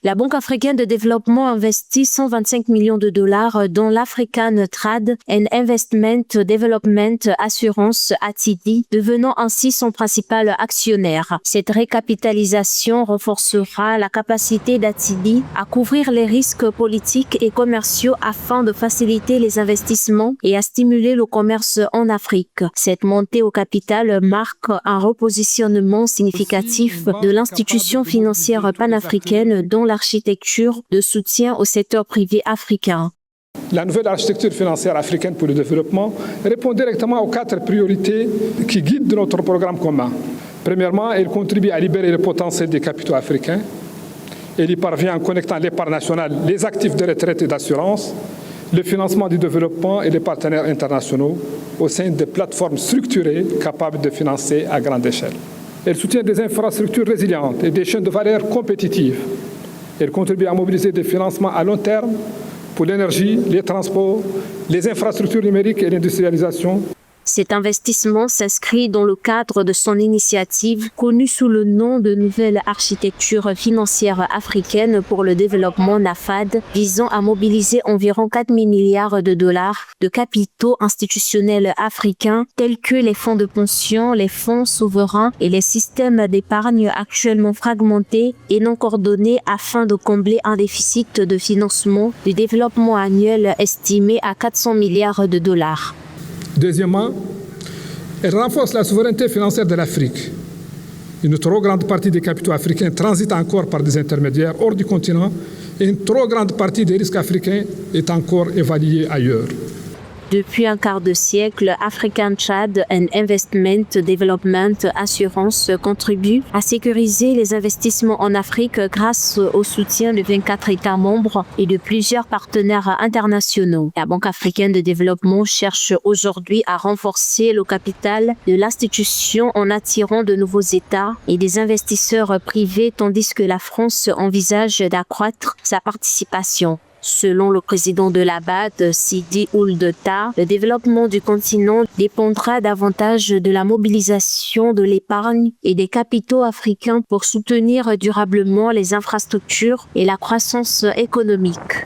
La Banque africaine de développement investit 125 millions de dollars dans l'African Trade and Investment Development Assurance ATD, devenant ainsi son principal actionnaire. Cette récapitalisation renforcera la capacité d'ATD à couvrir les risques politiques et commerciaux afin de faciliter les investissements et à stimuler le commerce en Afrique. Cette montée au capital marque un repositionnement significatif de l'institution financière panafricaine dans l'architecture de soutien au secteur privé africain. La nouvelle architecture financière africaine pour le développement répond directement aux 4 priorités qui guident notre programme commun. Premièrement, elle contribue à libérer le potentiel des capitaux africains. Elle y parvient en connectant l'épargne nationale, les actifs de retraite et d'assurance, le financement du développement et les partenaires internationaux au sein de plateformes structurées capables de financer à grande échelle. Elle soutient des infrastructures résilientes et des chaînes de valeur compétitives. Elle contribue à mobiliser des financements à long terme pour l'énergie, les transports, les infrastructures numériques et l'industrialisation. Cet investissement s'inscrit dans le cadre de son initiative connue sous le nom de Nouvelle Architecture Financière Africaine pour le Développement NAFAD, visant à mobiliser environ 4 000 milliards de dollars de capitaux institutionnels africains tels que les fonds de pension, les fonds souverains et les systèmes d'épargne actuellement fragmentés et non coordonnés afin de combler un déficit de financement du développement annuel estimé à 400 milliards de dollars. Deuxièmement, elle renforce la souveraineté financière de l'Afrique. Une trop grande partie des capitaux africains transitent encore par des intermédiaires hors du continent et une trop grande partie des risques africains est encore évaluée ailleurs. Depuis un quart de siècle, African Trade and Investment Development Assurance contribue à sécuriser les investissements en Afrique grâce au soutien de 24 États membres et de plusieurs partenaires internationaux. La Banque africaine de développement cherche aujourd'hui à renforcer le capital de l'institution en attirant de nouveaux États et des investisseurs privés tandis que la France envisage d'accroître sa participation. Selon le président de la BAD, Sidi Ould Tah, le développement du continent dépendra davantage de la mobilisation de l'épargne et des capitaux africains pour soutenir durablement les infrastructures et la croissance économique.